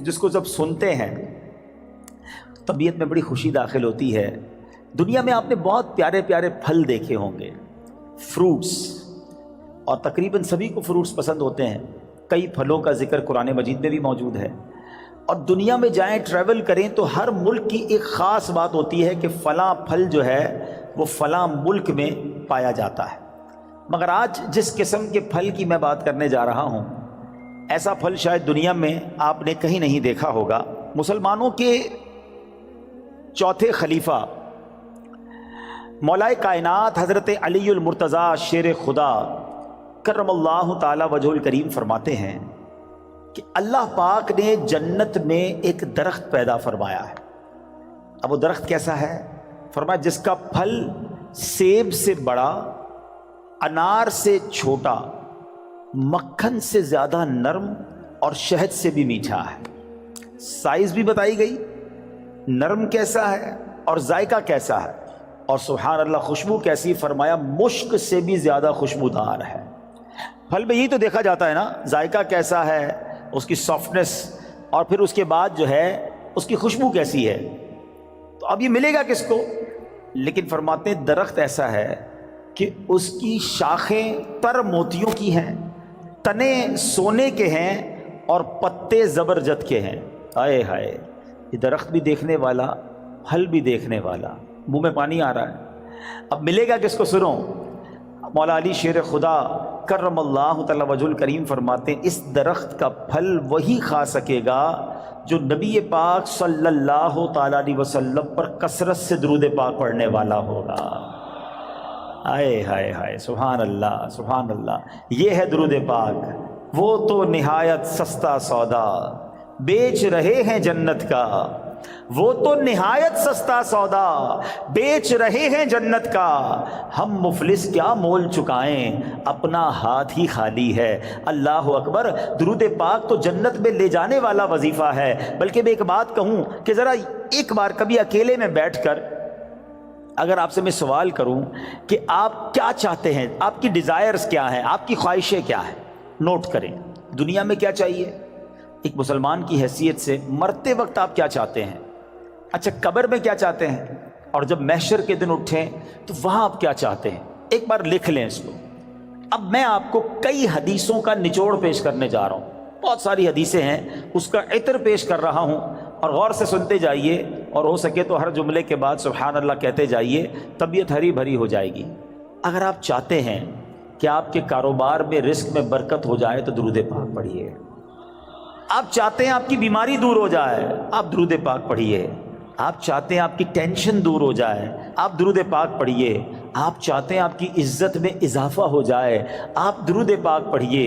جس کو جب سنتے ہیں طبیعت میں بڑی خوشی داخل ہوتی ہے۔ دنیا میں آپ نے بہت پیارے پیارے پھل دیکھے ہوں گے، فروٹس، اور تقریباً سبھی کو فروٹس پسند ہوتے ہیں۔ کئی پھلوں کا ذکر قرآن مجید میں بھی موجود ہے، اور دنیا میں جائیں ٹریول کریں تو ہر ملک کی ایک خاص بات ہوتی ہے کہ فلاں پھل جو ہے وہ فلاں ملک میں پایا جاتا ہے۔ مگر آج جس قسم کے پھل کی میں بات کرنے جا رہا ہوں، ایسا پھل شاید دنیا میں آپ نے کہیں نہیں دیکھا ہوگا۔ مسلمانوں کے چوتھے خلیفہ مولا کائنات حضرت علی المرتضیٰ شیر خدا کرم اللہ تعالی وجہ الکریم فرماتے ہیں کہ اللہ پاک نے جنت میں ایک درخت پیدا فرمایا ہے۔ اب وہ درخت کیسا ہے؟ فرمایا جس کا پھل سیب سے بڑا، انار سے چھوٹا، مکھن سے زیادہ نرم اور شہد سے بھی میٹھا ہے۔ سائز بھی بتائی گئی، نرم کیسا ہے اور ذائقہ کیسا ہے، اور سبحان اللہ خوشبو کیسی، فرمایا مشک سے بھی زیادہ خوشبودار ہے۔ پھل میں یہی تو دیکھا جاتا ہے نا، ذائقہ کیسا ہے، اس کی سافٹنس، اور پھر اس کے بعد جو ہے اس کی خوشبو کیسی ہے۔ تو اب یہ ملے گا کس کو؟ لیکن فرماتے ہیں درخت ایسا ہے کہ اس کی شاخیں تر موتیوں کی ہیں، تنے سونے کے ہیں، اور پتے زبرجد کے ہیں۔ ہائے ہائے، یہ درخت بھی دیکھنے والا، پھل بھی دیکھنے والا، منہ میں پانی آ رہا ہے۔ اب ملے گا کس کو؟ سنو، مولا علی شیر خدا کرم اللہ تعالی وجہ الکریم فرماتے ہیں اس درخت کا پھل وہی کھا سکے گا جو نبی پاک صلی اللہ تعالی علیہ وسلم پر کثرت سے درود پاک پڑھنے والا ہوگا۔ ہائے ہائے ہائے، سبحان اللہ سبحان اللہ، یہ ہے درود پاک۔ وہ تو نہایت سستا سودا بیچ رہے ہیں جنت کا، وہ تو نہایت سستا سودا بیچ رہے ہیں جنت کا، ہم مفلس کیا مول چکائیں اپنا ہاتھ ہی خالی ہے۔ اللہ اکبر، درود پاک تو جنت میں لے جانے والا وظیفہ ہے۔ بلکہ میں ایک بات کہوں کہ ذرا ایک بار کبھی اکیلے میں بیٹھ کر اگر آپ سے میں سوال کروں کہ آپ کیا چاہتے ہیں، آپ کی ڈیزائرز کیا ہیں، آپ کی خواہشیں کیا ہیں، نوٹ کریں۔ دنیا میں کیا چاہیے ایک مسلمان کی حیثیت سے، مرتے وقت آپ کیا چاہتے ہیں، اچھا قبر میں کیا چاہتے ہیں، اور جب محشر کے دن اٹھیں تو وہاں آپ کیا چاہتے ہیں، ایک بار لکھ لیں اس کو۔ اب میں آپ کو کئی حدیثوں کا نچوڑ پیش کرنے جا رہا ہوں، بہت ساری حدیثیں ہیں، اس کا عطر پیش کر رہا ہوں، اور غور سے سنتے جائیے، اور ہو سکے تو ہر جملے کے بعد سبحان اللہ کہتے جائیے، طبیعت ہری بھری ہو جائے گی۔ اگر آپ چاہتے ہیں کہ آپ کے کاروبار میں رزق میں برکت ہو جائے تو درود پاک پڑھیے۔ آپ چاہتے ہیں آپ کی بیماری دور ہو جائے، آپ درود پاک پڑھیے۔ آپ چاہتے ہیں آپ کی ٹینشن دور ہو جائے، آپ درود پاک پڑھیے۔ آپ چاہتے ہیں آپ کی عزت میں اضافہ ہو جائے، آپ درود پاک پڑھیے۔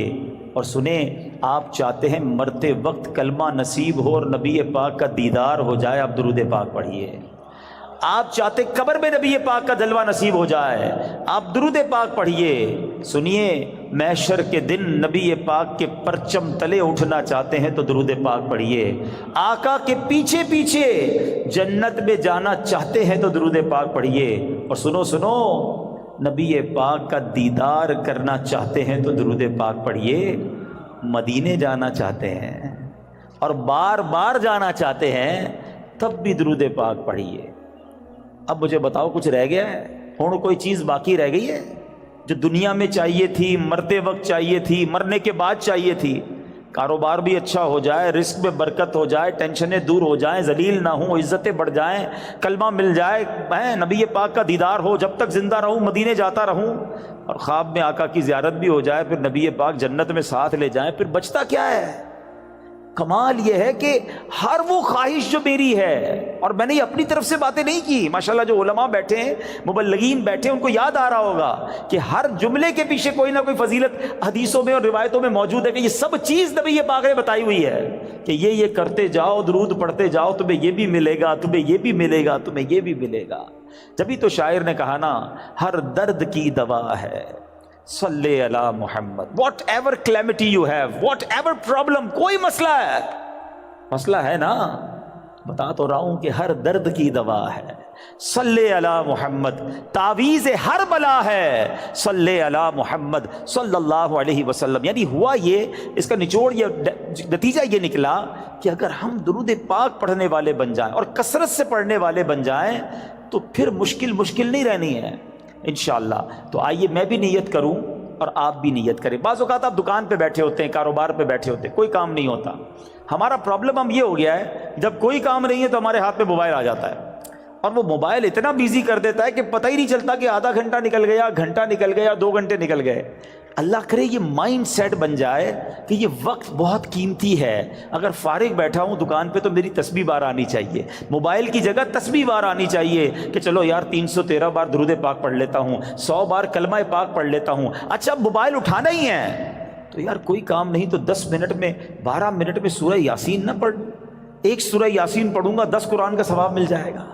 اور سنیں، آپ چاہتے ہیں مرتے وقت کلمہ نصیب ہو اور نبی پاک کا دیدار ہو جائے، آپ درود پاک پڑھیے۔ آپ چاہتے قبر میں نبی پاک کا جلوہ نصیب ہو جائے، آپ درود پاک پڑھیے۔ سنیے، محشر کے دن نبی پاک کے پرچم تلے اٹھنا چاہتے ہیں تو درود پاک پڑھیے۔ آقا کے پیچھے پیچھے جنت میں جانا چاہتے ہیں تو درود پاک پڑھیے۔ اور سنو سنو، نبی پاک کا دیدار کرنا چاہتے ہیں تو درود پاک پڑھیے۔ مدینے جانا چاہتے ہیں اور بار بار جانا چاہتے ہیں تب بھی درود پاک پڑھیے۔ اب مجھے بتاؤ، کچھ رہ گیا ہے؟ اور کوئی چیز باقی رہ گئی ہے جو دنیا میں چاہیے تھی، مرتے وقت چاہیے تھی، مرنے کے بعد چاہیے تھی؟ کاروبار بھی اچھا ہو جائے، رزق میں برکت ہو جائے، ٹینشنیں دور ہو جائیں، ذلیل نہ ہوں، عزتیں بڑھ جائیں، کلمہ مل جائے، نبی پاک کا دیدار ہو، جب تک زندہ رہوں مدینے جاتا رہوں، اور خواب میں آقا کی زیارت بھی ہو جائے، پھر نبی پاک جنت میں ساتھ لے جائیں، پھر بچتا کیا ہے؟ کمال یہ ہے کہ ہر وہ خواہش جو میری ہے، اور میں نے اپنی طرف سے باتیں نہیں کی، ماشاءاللہ جو علماء بیٹھے ہیں، مبلغین بیٹھے ہیں، ان کو یاد آ رہا ہوگا کہ ہر جملے کے پیچھے کوئی نہ کوئی فضیلت حدیثوں میں اور روایتوں میں موجود ہے، کہ یہ سب چیز نبی پاک نے بتائی ہوئی ہے کہ یہ کرتے جاؤ، درود پڑھتے جاؤ، تمہیں یہ بھی ملے گا، تمہیں یہ بھی ملے گا، تمہیں یہ بھی ملے گا۔ جبھی تو شاعر نے کہا نا، ہر درد کی دوا ہے صلی علی محمد، whatever calamity you have, whatever problem, کوئی مسئلہ ہے، مسئلہ ہے نا، بتا تو رہا ہوں کہ ہر درد کی دوا ہے، صلی علی محمد، تعویذ ہر بلا ہے صلی علی محمد صلی اللہ علیہ وسلم۔ یعنی ہوا یہ، اس کا نچوڑ یہ نتیجہ یہ نکلا کہ اگر ہم درود پاک پڑھنے والے بن جائیں اور کثرت سے پڑھنے والے بن جائیں تو پھر مشکل نہیں رہنی ہے انشاءاللہ۔ تو آئیے میں بھی نیت کروں اور آپ بھی نیت کریں۔ بعض اوقات آپ دکان پہ بیٹھے ہوتے ہیں، کاروبار پہ بیٹھے ہوتے ہیں، کوئی کام نہیں ہوتا۔ ہمارا پرابلم ہم یہ ہو گیا ہے، جب کوئی کام نہیں ہے تو ہمارے ہاتھ میں موبائل آ جاتا ہے، اور وہ موبائل اتنا بیزی کر دیتا ہے کہ پتہ ہی نہیں چلتا کہ آدھا گھنٹہ نکل گیا، گھنٹہ نکل گیا، 2 گھنٹے نکل گئے۔ اللہ کرے یہ مائنڈ سیٹ بن جائے کہ یہ وقت بہت قیمتی ہے۔ اگر فارغ بیٹھا ہوں دکان پہ تو میری تسبیح بار آنی چاہیے، موبائل کی جگہ تسبیح بار آنی چاہیے کہ چلو یار 313 بار درود پاک پڑھ لیتا ہوں، 100 بار کلمہ پاک پڑھ لیتا ہوں۔ اچھا موبائل اٹھانا ہی ہے تو یار کوئی کام نہیں تو 10 منٹ میں 12 منٹ میں سورہ یاسین نہ پڑھ، 1 سورہ یاسین پڑھوں گا 10 قرآن کا ثواب مل جائے گا۔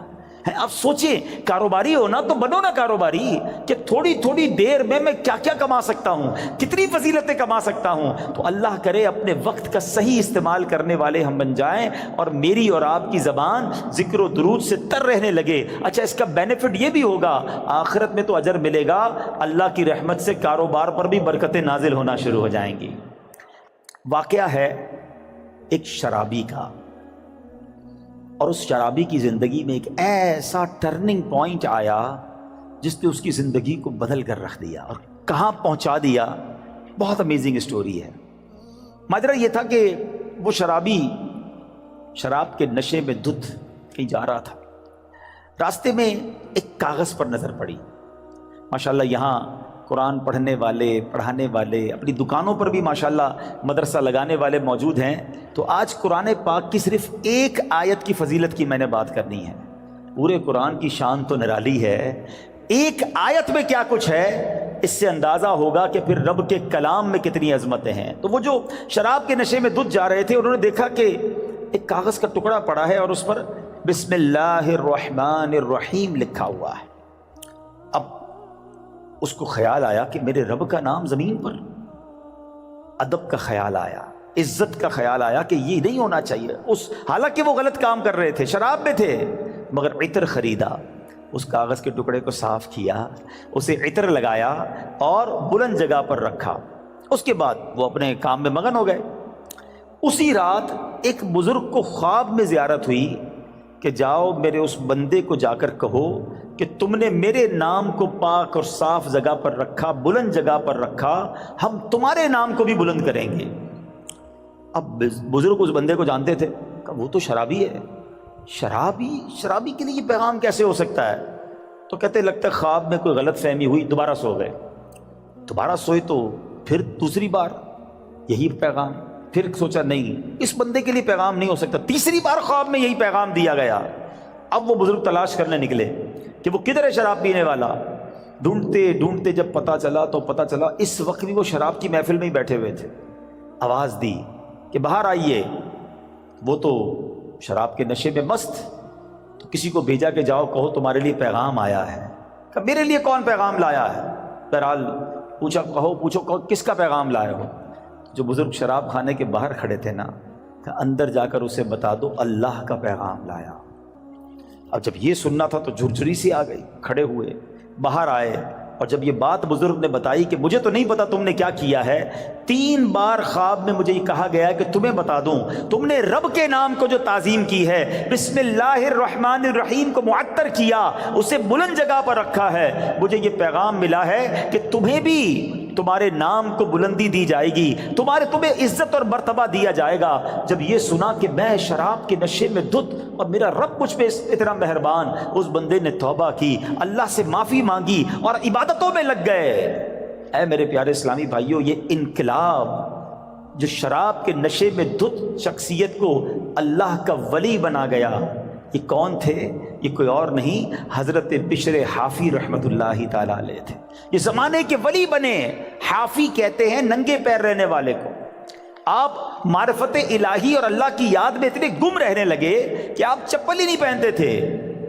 اب سوچیں، کاروباری ہو نا تو بنو نا کاروباری، کہ تھوڑی دیر میں کیا کیا کما سکتا ہوں، کتنی فضیلتیں کما سکتا ہوں۔ تو اللہ کرے اپنے وقت کا صحیح استعمال کرنے والے ہم بن جائیں، اور میری اور آپ کی زبان ذکر و درود سے تر رہنے لگے۔ اچھا اس کا بینیفٹ یہ بھی ہوگا، آخرت میں تو اجر ملے گا، اللہ کی رحمت سے کاروبار پر بھی برکتیں نازل ہونا شروع ہو جائیں گی۔ واقعہ ہے ایک شرابی کا، اور اس شرابی کی زندگی میں ایک ایسا ٹرننگ پوائنٹ آیا جس نے اس کی زندگی کو بدل کر رکھ دیا اور کہاں پہنچا دیا۔ بہت امیزنگ اسٹوری ہے۔ ماجرا یہ تھا کہ وہ شرابی شراب کے نشے میں دھت کہیں جا رہا تھا، راستے میں ایک کاغذ پر نظر پڑی۔ ماشاءاللہ یہاں قرآن پڑھنے والے، پڑھانے والے، اپنی دکانوں پر بھی ماشاءاللہ مدرسہ لگانے والے موجود ہیں۔ تو آج قرآن پاک کی صرف ایک آیت کی فضیلت کی میں نے بات کرنی ہے۔ پورے قرآن کی شان تو نرالی ہے، ایک آیت میں کیا کچھ ہے اس سے اندازہ ہوگا کہ پھر رب کے کلام میں کتنی عظمتیں ہیں۔ تو وہ جو شراب کے نشے میں دھت جا رہے تھے، انہوں نے دیکھا کہ ایک کاغذ کا ٹکڑا پڑا ہے اور اس پر بسم اللہ الرحمن الرحیم لکھا ہوا ہے۔ اب اس کو خیال آیا کہ میرے رب کا نام زمین پر، ادب کا خیال آیا، عزت کا خیال آیا کہ یہ نہیں ہونا چاہیے۔ حالانکہ وہ غلط کام کر رہے تھے، شراب میں تھے، مگر عطر خریدا، اس کاغذ کے ٹکڑے کو صاف کیا، اسے عطر لگایا اور بلند جگہ پر رکھا۔ اس کے بعد وہ اپنے کام میں مگن ہو گئے۔ اسی رات ایک بزرگ کو خواب میں زیارت ہوئی کہ جاؤ میرے اس بندے کو جا کر کہو کہ تم نے میرے نام کو پاک اور صاف جگہ پر رکھا، بلند جگہ پر رکھا، ہم تمہارے نام کو بھی بلند کریں گے۔ اب بزرگ اس بندے کو جانتے تھے کہ وہ تو شرابی ہے، شرابی کے لیے یہ پیغام کیسے ہو سکتا ہے؟ تو کہتے لگتا ہے خواب میں کوئی غلط فہمی ہوئی، دوبارہ سو گئے۔ دوبارہ سوئے تو پھر دوسری بار یہی پیغام، پھر سوچا نہیں اس بندے کے لیے پیغام نہیں ہو سکتا، تیسری بار خواب میں یہی پیغام دیا گیا۔ اب وہ بزرگ تلاش کرنے نکلے کہ وہ کدھر ہے شراب پینے والا۔ ڈھونڈتے ڈھونڈتے جب پتہ چلا اس وقت بھی وہ شراب کی محفل میں ہی بیٹھے ہوئے تھے۔ آواز دی کہ باہر آئیے، وہ تو شراب کے نشے میں مست، تو کسی کو بھیجا کہ جاؤ کہو تمہارے لیے پیغام آیا ہے۔ کہ میرے لیے کون پیغام لایا ہے؟ بہرحال پوچھو کس کا پیغام لائے ہو؟ جو بزرگ شراب خانے کے باہر کھڑے تھے نا، کہ اندر جا کر اسے بتا دو اللہ کا پیغام لایا۔ اب جب یہ سننا تھا تو جھرجھری سی آ گئی، کھڑے ہوئے باہر آئے، اور جب یہ بات بزرگ نے بتائی کہ مجھے تو نہیں پتا تم نے کیا کیا ہے، 3 بار خواب میں مجھے یہ کہا گیا ہے کہ تمہیں بتا دوں، تم نے رب کے نام کو جو تعظیم کی ہے، بسم اللہ الرحمن الرحیم کو معطر کیا، اسے بلند جگہ پر رکھا ہے، مجھے یہ پیغام ملا ہے کہ تمہیں بھی تمہارے نام کو بلندی دی جائے گی، تمہیں عزت اور مرتبہ دیا جائے گا۔ جب یہ سنا کہ میں شراب کے نشے میں دھت اور میرا رب مجھ پہ اتنا مہربان، اس بندے نے توبہ کی، اللہ سے معافی مانگی اور عبادتوں میں لگ گئے۔ اے میرے پیارے اسلامی بھائیوں، یہ انقلاب جو شراب کے نشے میں دھت شخصیت کو اللہ کا ولی بنا گیا، یہ کون تھے؟ یہ کوئی اور نہیں، حضرت بشر حافی رحمۃ اللہ تعالی علیہ تھے۔ یہ زمانے کے ولی بنے۔ حافی کہتے ہیں ننگے پیر رہنے والے کو۔ آپ معرفت الہی اور اللہ کی یاد میں اتنے گم رہنے لگے کہ آپ چپل ہی نہیں پہنتے تھے،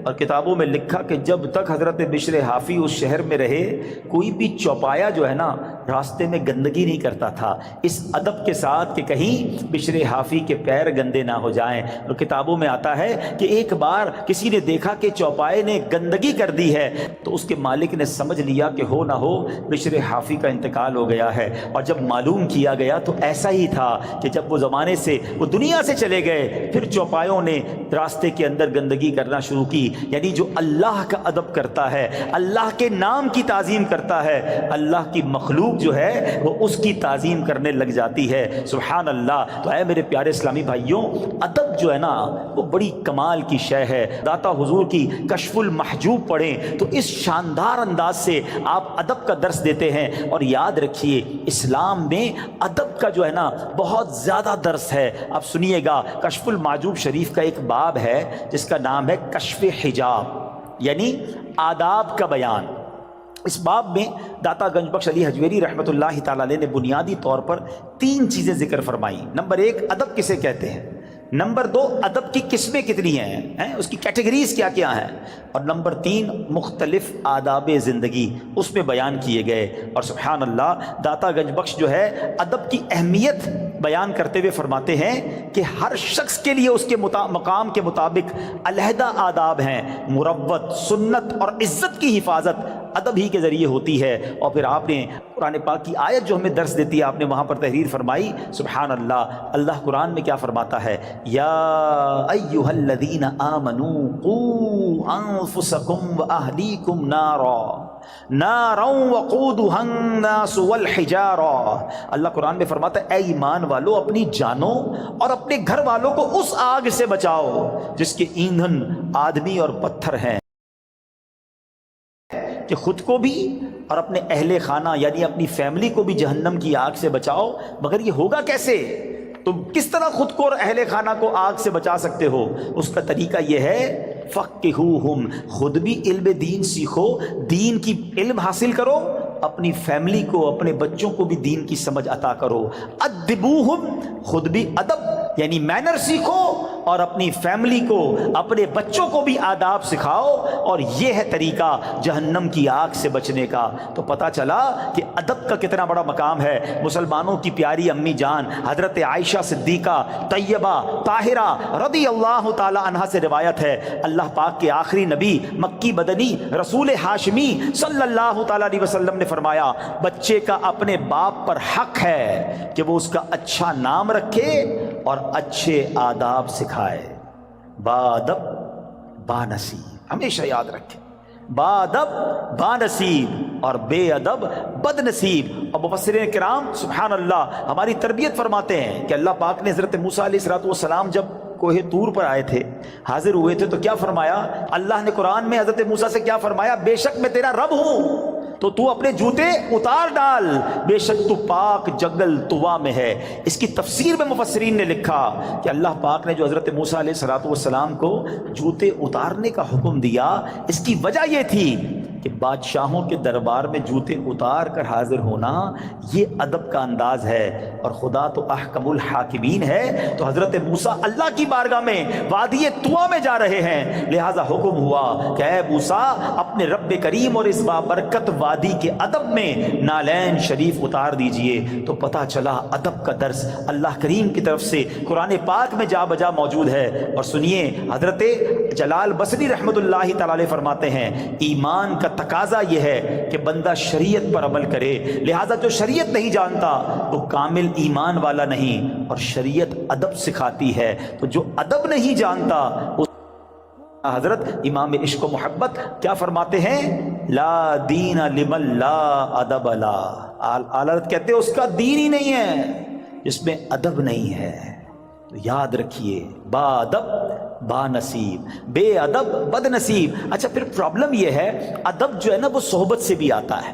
اور کتابوں میں لکھا کہ جب تک حضرت بشر حافی اس شہر میں رہے کوئی بھی چوپایا جو ہے نا راستے میں گندگی نہیں کرتا تھا، اس ادب کے ساتھ کہ کہیں بشر حافی کے پیر گندے نہ ہو جائیں۔ اور کتابوں میں آتا ہے کہ ایک بار کسی نے دیکھا کہ چوپائے نے گندگی کر دی ہے تو اس کے مالک نے سمجھ لیا کہ ہو نہ ہو بشر حافی کا انتقال ہو گیا ہے، اور جب معلوم کیا گیا تو ایسا ہی تھا کہ جب وہ زمانے سے وہ دنیا سے چلے گئے پھر چوپایوں نے راستے کے اندر گندگی کرنا شروع کی۔ یعنی جو اللہ کا ادب کرتا ہے، اللہ کے نام کی تعظیم کرتا ہے، اللہ کی مخلوق جو ہے وہ اس کی تعظیم کرنے لگ جاتی ہے۔ سبحان اللہ۔ تو اے میرے پیارے اسلامی بھائیوں، ادب جو ہے نا وہ بڑی کمال کی شے ہے۔ داتا حضور کی کشف المحجوب پڑھیں تو اس شاندار انداز سے آپ ادب کا درس دیتے ہیں، اور یاد رکھیے اسلام میں ادب کا جو ہے نا بہت زیادہ درس ہے۔ آپ سنیے گا، کشف المحجوب شریف کا ایک باب ہے جس کا نام ہے کشف حجاب، یعنی آداب کا بیان۔ اس باب میں داتا گنج بخش علی حجویری رحمۃ اللہ تعالی علیہ نے بنیادی طور پر 3 چیزیں ذکر فرمائی۔ نمبر 1 ادب کسے کہتے ہیں، نمبر 2 ادب کی قسمیں کتنی ہیں، اس کی کیٹیگریز کیا کیا ہیں، اور نمبر 3 مختلف آداب زندگی اس میں بیان کیے گئے۔ اور سبحان اللہ، داتا گنج بخش جو ہے ادب کی اہمیت بیان کرتے ہوئے فرماتے ہیں کہ ہر شخص کے لیے اس کے مقام کے مطابق علیحدہ آداب ہیں۔ مروت، سنت اور عزت کی حفاظت ادب ہی کے ذریعے ہوتی ہے۔ اور پھر آپ نے قرآن پاک کی آیت جو ہمیں درس دیتی ہے آپ نے وہاں پر تحریر فرمائی۔ سبحان اللہ، اللہ قرآن میں کیا فرماتا ہے، یا ایھا الذین آمنوا قوا انفسکم واہلیکم نارا وقودھا الناس والحجارہ۔ اللہ قرآن میں فرماتا ہے اے ایمان والو اپنی جانوں اور اپنے گھر والوں کو اس آگ سے بچاؤ جس کے ایندھن آدمی اور پتھر ہیں، کہ خود کو بھی اور اپنے اہل خانہ یعنی اپنی فیملی کو بھی جہنم کی آگ سے بچاؤ۔ مگر یہ ہوگا کیسے؟ تم کس طرح خود کو اور اہل خانہ کو آگ سے بچا سکتے ہو؟ اس کا طریقہ یہ ہے فقہوہم، خود بھی علم دین سیکھو، دین کی علم حاصل کرو، اپنی فیملی کو اپنے بچوں کو بھی دین کی سمجھ عطا کرو۔ ادبوہم، خود بھی ادب یعنی مینر سیکھو اور اپنی فیملی کو اپنے بچوں کو بھی آداب سکھاؤ، اور یہ ہے طریقہ جہنم کی آگ سے بچنے کا۔ تو پتہ چلا کہ ادب کا کتنا بڑا مقام ہے۔ مسلمانوں کی پیاری امی جان حضرت عائشہ صدیقہ طیبہ طاہرہ رضی اللہ تعالی عنہا سے روایت ہے، اللہ پاک کے آخری نبی مکی مدنی رسول ہاشمی صلی اللہ تعالی علیہ وسلم نے فرمایا بچے کا اپنے باپ پر حق ہے کہ وہ اس کا اچھا نام رکھے اور اچھے آداب سکھائے۔ بادب بانصیب، ہمیشہ یاد رکھیں، بادب بانصیب اور بے ادب بد نصیب۔ اور مفسرین کرام سبحان اللہ ہماری تربیت فرماتے ہیں کہ اللہ پاک نے حضرت موسیٰ علیہ السلام جب کوہ طور پر آئے تھے، حاضر ہوئے تھے، تو کیا فرمایا؟ اللہ نے قرآن میں حضرت موسیٰ سے کیا فرمایا؟ بے شک میں تیرا رب ہوں تو تو اپنے جوتے اتار ڈال، بے شک تو پاک جنگل طوا میں ہے۔ اس کی تفسیر میں مفسرین نے لکھا کہ اللہ پاک نے جو حضرت موسیٰ علیہ السلام کو جوتے اتارنے کا حکم دیا، اس کی وجہ یہ تھی کہ بادشاہوں کے دربار میں جوتے اتار کر حاضر ہونا یہ ادب کا انداز ہے، اور خدا تو احکم الحاکمین ہے۔ تو حضرت موسیٰ اللہ کی بارگاہ میں وادی طوا میں جا رہے ہیں، لہٰذا حکم ہوا کہ اے موسیٰ اپنے رب کریم اور اس بابرکت وادی کے ادب میں نالین شریف اتار دیجئے۔ تو پتہ چلا ادب کا درس اللہ کریم کی طرف سے قرآن پاک میں جا بجا موجود ہے۔ اور سنیے، حضرت جلال بصری رحمۃ اللہ تعالی علیہ فرماتے ہیں ایمان کا تقاضا یہ ہے کہ بندہ شریعت پر عمل کرے، لہذا جو شریعت نہیں جانتا وہ کامل ایمان والا نہیں، اور شریعت ادب سکھاتی ہے، تو جو ادب نہیں جانتا حضرت امام عشق و محبت کیا فرماتے ہیں؟ لا دین لمن لا ادب لا، حضرت کہتے ہیں اس کا دین ہی نہیں ہے جس میں ادب نہیں ہے۔ تو یاد رکھیے، با ادب با نصیب، بے ادب بد نصیب۔ اچھا پھر پرابلم یہ ہے ادب جو ہے نا وہ صحبت سے بھی آتا ہے۔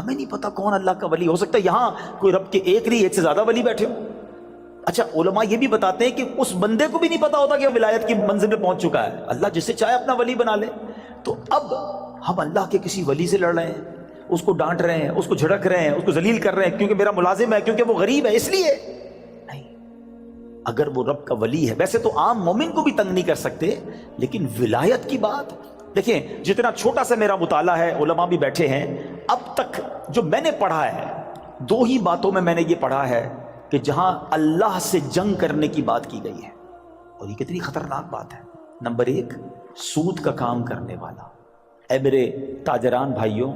ہمیں نہیں پتا کون اللہ کا ولی ہو سکتا ہے. یہاں کوئی رب کے ایک نہیں ایک سے زیادہ ولی بیٹھے ہو. اچھا علماء یہ بھی بتاتے ہیں کہ اس بندے کو بھی نہیں پتا ہوتا کہ وہ ولایت کی منزل میں پہنچ چکا ہے. اللہ جسے چاہے اپنا ولی بنا لے. تو اب ہم اللہ کے کسی ولی سے لڑ رہے ہیں, اس کو ڈانٹ رہے ہیں, اس کو جھڑک رہے ہیں, اس کو ذلیل کر رہے ہیں کیونکہ میرا ملازم ہے, کیونکہ وہ غریب ہے اس لیے نہیں. اگر وہ رب کا ولی ہے, ویسے تو عام مومن کو بھی تنگ نہیں کر سکتے, لیکن ولایت کی بات دیکھیں. جتنا چھوٹا سا میرا مطالعہ ہے, علماء بھی بیٹھے ہیں, اب تک جو میں نے پڑھا ہے 2 ہی باتوں میں نے یہ پڑھا ہے کہ جہاں اللہ سے جنگ کرنے کی بات کی گئی ہے, اور یہ کتنی خطرناک بات ہے. نمبر 1, سود کا کام کرنے والا. اے میرے تاجران بھائیوں,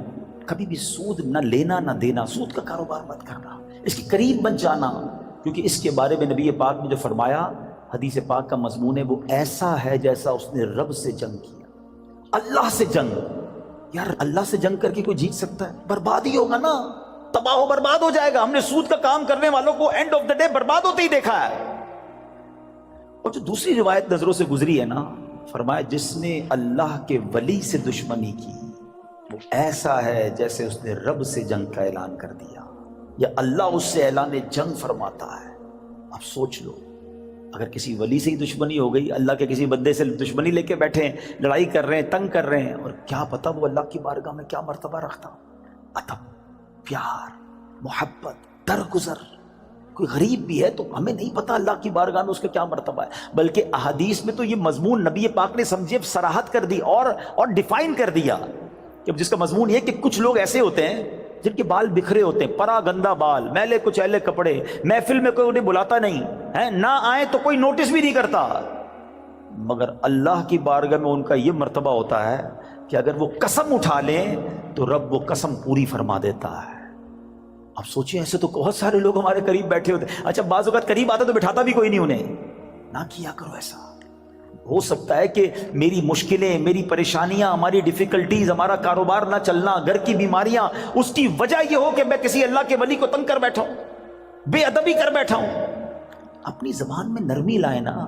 کبھی بھی سود نہ لینا نہ دینا, سود کا کاروبار مت کرنا, اس کے قریب مت جانا, کیونکہ اس کے بارے میں نبی پاک نے جو فرمایا, حدیث پاک کا مضمون ہے, وہ ایسا ہے جیسا اس نے رب سے جنگ کیا. اللہ سے جنگ, یار اللہ سے جنگ کر کے کوئی جیت سکتا ہے؟ برباد ہی ہوگا نا, تباہ و برباد ہو جائے گا. ہم نے سود کا کام کرنے والوں کو اینڈ آف دا ڈے برباد ہوتے ہی دیکھا ہے. اور جو دوسری روایت نظروں سے گزری ہے نا, فرمایا جس نے اللہ کے ولی سے دشمنی کی وہ ایسا ہے جیسے اس نے رب سے جنگ کا اعلان کر دیا, یا اللہ اس سے اعلان جنگ فرماتا ہے. اب سوچ لو, اگر کسی ولی سے ہی دشمنی ہو گئی, اللہ کے کسی بندے سے دشمنی لے کے بیٹھے ہیں, لڑائی کر رہے ہیں, تنگ کر رہے ہیں, اور کیا پتہ وہ اللہ کی بارگاہ میں کیا مرتبہ رکھتا. ادب, پیار, محبت, درگزر. کوئی غریب بھی ہے تو ہمیں نہیں پتا اللہ کی بارگاہ میں اس کا کیا مرتبہ ہے, بلکہ احادیث میں تو یہ مضمون نبی پاک نے سمجھے صراحت کر دی اور ڈیفائن کر دیا, کہ جس کا مضمون یہ کہ کچھ لوگ ایسے ہوتے ہیں جن کے بال بکھرے ہوتے ہیں, پرا گندا بال, میلے کچھ ایلے کپڑے, محفل میں کوئی انہیں بلاتا نہیں ہے, نہ آئے تو کوئی نوٹس بھی نہیں کرتا, مگر اللہ کی بارگاہ میں ان کا یہ مرتبہ ہوتا ہے کہ اگر وہ قسم اٹھا لیں تو رب وہ قسم پوری فرما دیتا ہے. اب سوچیں, ایسے تو بہت سارے لوگ ہمارے قریب بیٹھے ہوتے ہیں. اچھا بعض اوقات قریب آتا تو بٹھاتا بھی کوئی نہیں انہیں. نہ کیا کرو ایسا. ہو سکتا ہے کہ میری مشکلیں, میری پریشانیاں, ہماری ڈیفیکلٹیز, ہمارا کاروبار نہ چلنا, گھر کی بیماریاں, اس کی وجہ یہ ہو کہ میں کسی اللہ کے ولی کو تنگ کر بیٹھا ہوں, بے ادبی کر بیٹھا ہوں. اپنی زبان میں نرمی لائے نا.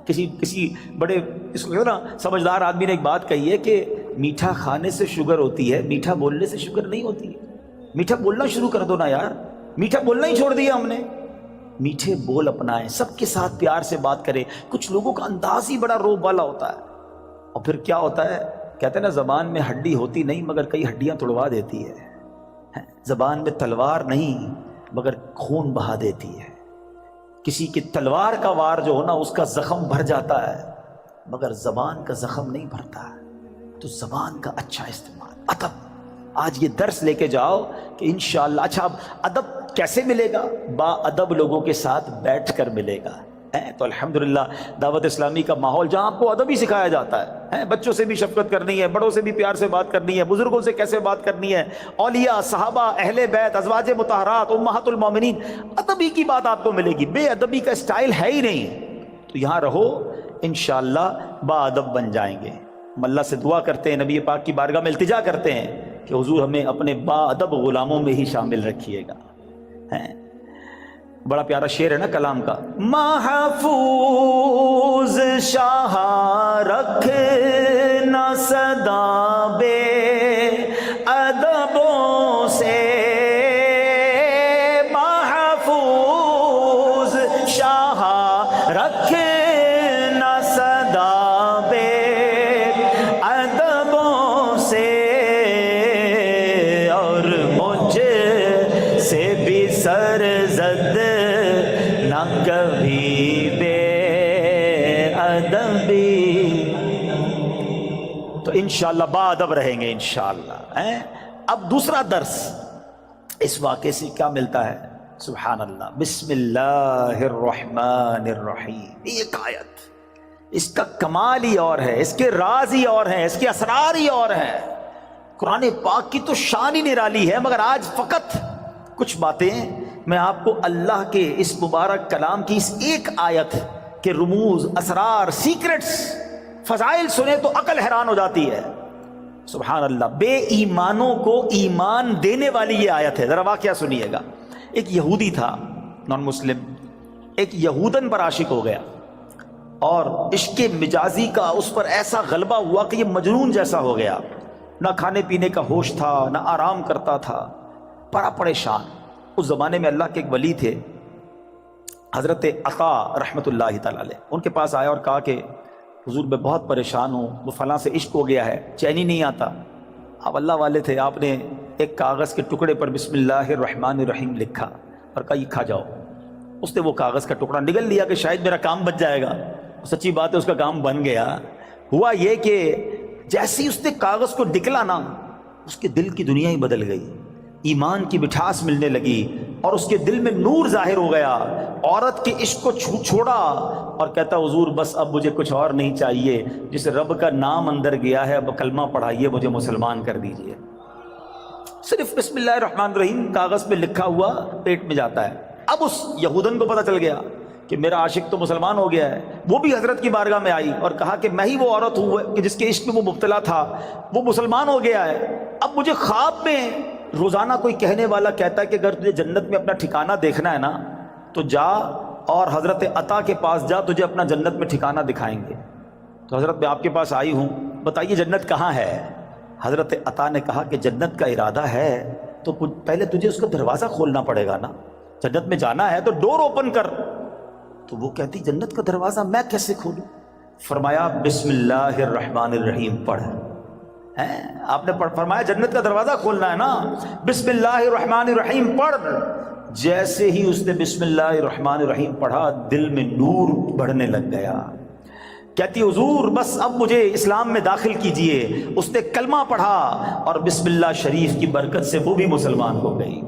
کسی بڑے اس کو نا سمجھدار آدمی نے ایک بات کہی ہے کہ میٹھا کھانے سے شوگر ہوتی ہے, میٹھا بولنے سے شوگر نہیں ہوتی ہے. میٹھا بولنا شروع کر دو نا یار, میٹھا بولنا ہی چھوڑ دیا ہم نے. میٹھے بول اپنائیں, سب کے ساتھ پیار سے بات کریں. کچھ لوگوں کا انداز ہی بڑا روب والا ہوتا ہے, اور پھر کیا ہوتا ہے, کہتے ہیں نا زبان میں ہڈی ہوتی نہیں مگر کئی ہڈیاں توڑوا دیتی ہے. زبان میں تلوار نہیں مگر خون بہا دیتی ہے. کسی کی تلوار کا وار جو ہونا اس کا زخم بھر جاتا ہے, مگر زبان کا زخم نہیں بھرتا ہے. تو زبان کا اچھا استعمال, ادب. آج یہ درس لے کے جاؤ کہ انشاءاللہ. اچھا اب ادب کیسے ملے گا؟ با ادب لوگوں کے ساتھ بیٹھ کر ملے گا. تو الحمدللہ دعوت اسلامی کا ماحول جہاں آپ کو ادب ہی سکھایا جاتا ہے. بچوں سے بھی شفقت کرنی ہے, بڑوں سے بھی پیار سے بات کرنی ہے, بزرگوں سے کیسے بات کرنی ہے, اولیاء, صحابہ, اہل بیت, ازواج مطہرات, امہات المومنین, ادبی کی بات آپ کو ملے گی. بے ادبی کا اسٹائل ہے ہی نہیں. تو یہاں رہو, انشاءاللہ با ادب بن جائیں گے. ہم اللہ سے دعا کرتے ہیں, نبی پاک کی بارگاہ میں التجا کرتے ہیں کہ حضور ہمیں اپنے با ادب غلاموں میں ہی شامل رکھیے گا. بڑا پیارا شعر ہے نا کلام کا, محفوظ شاہ رکھنا صدا بے ادبوں سے, محفوظ شاہ رکھنا صدا بے ادبوں سے, اور مجھ سے بھی سر زد نہ کبھی بے ادبی. تو انشاءاللہ با ادب رہیں گے انشاءاللہ. اب دوسرا درس اس واقعے سے کیا ملتا ہے؟ سبحان اللہ, بسم اللہ الرحمن الرحیم. ایک آیت, اس کا کمال ہی اور ہے, اس کے راز ہی اور ہیں, اس کے اسرار ہی اور ہیں. قرآن پاک کی تو شان ہی نرالی ہے, مگر آج فقط کچھ باتیں میں آپ کو اللہ کے اس مبارک کلام کی اس ایک آیت کے رموز, اسرار, سیکرٹس, فضائل سنے تو عقل حیران ہو جاتی ہے. سبحان اللہ. بے ایمانوں کو ایمان دینے والی یہ آیت ہے. ذرا واقعہ سنیے گا. ایک یہودی تھا, نان مسلم, ایک یہودن پر عاشق ہو گیا, اور عشق مجازی کا اس پر ایسا غلبہ ہوا کہ یہ مجنون جیسا ہو گیا. نہ کھانے پینے کا ہوش تھا، نہ آرام کرتا تھا، بڑا پریشان۔ اس زمانے میں اللہ کے ایک ولی تھے حضرت عطا رحمۃ اللہ تعالی علیہ، ان کے پاس آیا اور کہا کہ حضور میں بہت پریشان ہوں، وہ فلاں سے عشق ہو گیا ہے، چین ہی نہیں آتا۔ آپ اللہ والے تھے، آپ نے ایک کاغذ کے ٹکڑے پر بسم اللہ الرحمن الرحیم لکھا اور کہا یہ کھا جاؤ۔ اس نے وہ کاغذ کا ٹکڑا نگل لیا کہ شاید میرا کام بچ جائے گا۔ سچی بات ہے، اس کا کام بن گیا۔ ہوا یہ کہ جیسے ہی اس نے کاغذ کو نکلا نا، اس کے دل کی دنیا ہی بدل گئی، ایمان کی مٹھاس ملنے لگی اور اس کے دل میں نور ظاہر ہو گیا۔ عورت کے عشق کو چھوڑا اور کہتا حضور بس اب مجھے کچھ اور نہیں چاہیے، جس رب کا نام اندر گیا ہے اب کلمہ پڑھائیے، مجھے مسلمان کر دیجئے۔ صرف بسم اللہ الرحمن الرحیم کاغذ پہ لکھا ہوا پیٹ میں جاتا ہے۔ اب اس یہودن کو پتہ چل گیا کہ میرا عاشق تو مسلمان ہو گیا ہے۔ وہ بھی حضرت کی بارگاہ میں آئی اور کہا کہ میں ہی وہ عورت ہوں کہ جس کے عشق میں وہ مبتلا تھا، وہ مسلمان ہو گیا ہے۔ اب مجھے خواب میں روزانہ کوئی کہنے والا کہتا ہے کہ اگر تجھے جنت میں اپنا ٹھکانہ دیکھنا ہے نا تو جا اور حضرت عطا کے پاس جا، تجھے اپنا جنت میں ٹھکانہ دکھائیں گے۔ تو حضرت میں آپ کے پاس آئی ہوں، بتائیے جنت کہاں ہے؟ حضرت عطا نے کہا کہ جنت کا ارادہ ہے تو پہلے تجھے اس کا دروازہ کھولنا پڑے گا نا، جنت میں جانا ہے تو ڈور اوپن کر۔ تو وہ کہتی جنت کا دروازہ میں کیسے کھولوں؟ فرمایا بسم اللہ الرحمن الرحیم پڑھ۔ آپ نے فرمایا جنت کا دروازہ کھولنا ہے نا، بسم اللہ الرحمن الرحیم پڑھ۔ جیسے ہی اس نے بسم اللہ الرحمن الرحیم پڑھا، دل میں نور بڑھنے لگ گیا۔ کہتی حضور بس اب مجھے اسلام میں داخل کیجئے۔ اس نے کلمہ پڑھا اور بسم اللہ شریف کی برکت سے وہ بھی مسلمان ہو گئی۔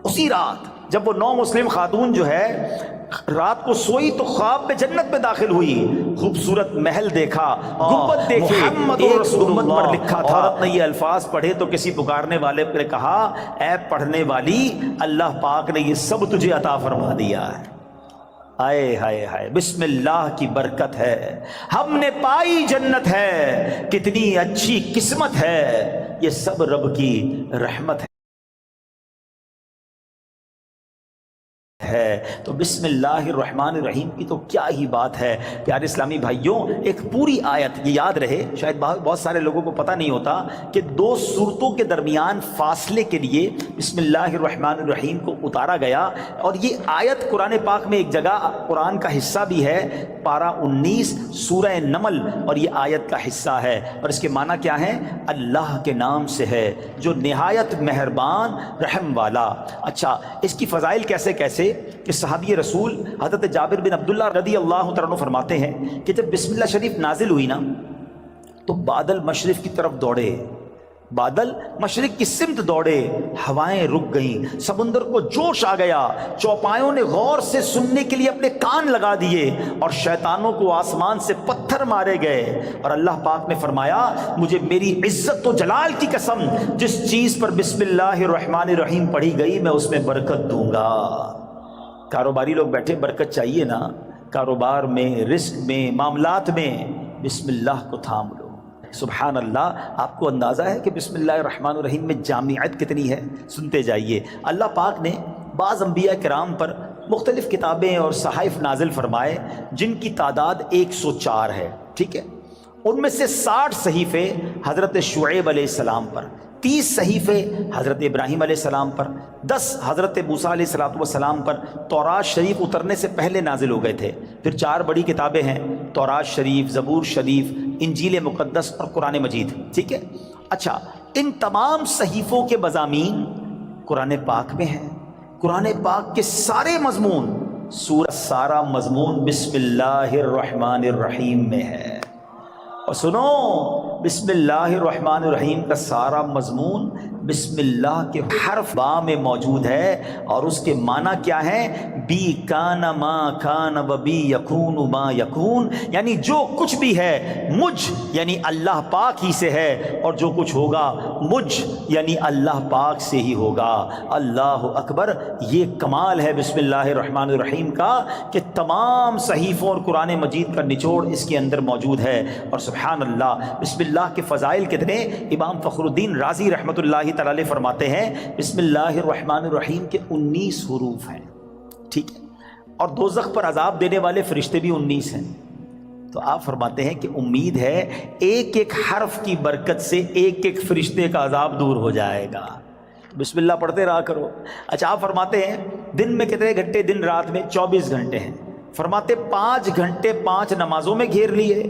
اسی رات جب وہ نو مسلم خاتون جو ہے رات کو سوئی تو خواب میں جنت میں داخل ہوئی، خوبصورت محل دیکھا، گنبد دیکھے، ایک گنبد پر لکھا تھا۔ عورت نے یہ الفاظ پڑھے تو کسی پکارنے والے نے کہا اے پڑھنے والی، اللہ پاک نے یہ سب تجھے عطا فرما دیا ہے۔ آئے ہائے ہائے، بسم اللہ کی برکت ہے، ہم نے پائی جنت ہے، کتنی اچھی قسمت ہے، یہ سب رب کی رحمت ہے۔ تو بسم اللہ الرحمن الرحیم کی تو کیا ہی بات ہے۔ پیارے اسلامی بھائیوں، ایک پوری آیت، یہ یاد رہے، شاید بہت سارے لوگوں کو پتہ نہیں ہوتا کہ دو صورتوں کے درمیان فاصلے کے لیے بسم اللہ الرحمن الرحیم کو اتارا گیا، اور یہ آیت قرآن پاک میں ایک جگہ قرآن کا حصہ بھی ہے، پارہ 19 سورہ نمل، اور یہ آیت کا حصہ ہے، اور اس کے معنی کیا ہے؟ اللہ کے نام سے ہے جو نہایت مہربان رحم والا۔ اچھا، اس کی فضائل کیسے کیسے کہ صحابی رسول حضرت جابر بن عبداللہ رضی اللہ تعالیٰ عنہ فرماتے ہیں کہ جب بسم اللہ شریف نازل ہوئی نا تو بادل مشرق کی طرف دوڑے، بادل مشرق کی سمت دوڑے، ہوائیں رک گئیں، سمندر کو جوش آ گیا، چوپایوں نے غور سے سننے کے لیے اپنے کان لگا دیے، اور شیطانوں کو آسمان سے پتھر مارے گئے، اور اللہ پاک نے فرمایا مجھے میری عزت و جلال کی قسم، جس چیز پر بسم اللہ الرحمن الرحیم پڑھی گئی میں اس میں برکت دوں گا۔ کاروباری لوگ بیٹھے، برکت چاہیے نا، کاروبار میں، رزق میں، معاملات میں، بسم اللہ کو تھام لو۔ سبحان اللہ، آپ کو اندازہ ہے کہ بسم اللہ الرحمن الرحیم میں جامعیت کتنی ہے؟ سنتے جائیے۔ اللہ پاک نے بعض انبیاء کرام پر مختلف کتابیں اور صحائف نازل فرمائے جن کی تعداد 104 ہے، ٹھیک ہے؟ ان میں سے 60 صحیفے حضرت شعیب علیہ السلام پر، 30 صحیفے حضرت ابراہیم علیہ السلام پر، 10 حضرت موسیٰ علیہ السلام پر تورات شریف اترنے سے پہلے نازل ہو گئے تھے۔ پھر 4 بڑی کتابیں ہیں، تورات شریف، زبور شریف، انجیل مقدس اور قرآن مجید، ٹھیک ہے؟ اچھا، ان تمام صحیفوں کے مضامین قرآن پاک میں ہیں۔ قرآن پاک کے سارے مضمون، سارا مضمون بسم اللہ الرحمن الرحیم میں ہے۔ اور سنو، بسم اللہ الرحمن الرحیم کا سارا مضمون بسم اللہ کے حرف با میں موجود ہے، اور اس کے معنی کیا ہے؟ بی کان ما کان و بی یکون ما یکون، یعنی جو کچھ بھی ہے مجھ یعنی اللہ پاک ہی سے ہے، اور جو کچھ ہوگا مجھ یعنی اللہ پاک سے ہی ہوگا۔ اللہ اکبر، یہ کمال ہے بسم اللہ الرحمن الرحیم کا کہ تمام صحیفوں اور قرآن مجید کا نچوڑ اس کے اندر موجود ہے۔ اور سبحان اللہ، بسم اللہ کے فضائل کتنے! امام فخر الدین رازی رحمۃ اللہ تعالی فرماتے ہیں بسم اللہ الرحمن الرحیم کے 19 حروف ہیں، ٹھیک ہے؟ اور دوزخ پر عذاب دینے والے فرشتے بھی 19 ہیں۔ تو آپ فرماتے ہیں کہ امید ہے ایک ایک حرف کی برکت سے ایک ایک فرشتے کا عذاب دور ہو جائے گا. بسم اللہ پڑھتے رہا کرو. اچھا آپ فرماتے ہیں دن میں کتنے گھنٹے؟ دن رات میں 24 گھنٹے ہیں. فرماتے 5 گھنٹے 5 نمازوں میں گھیر لیے،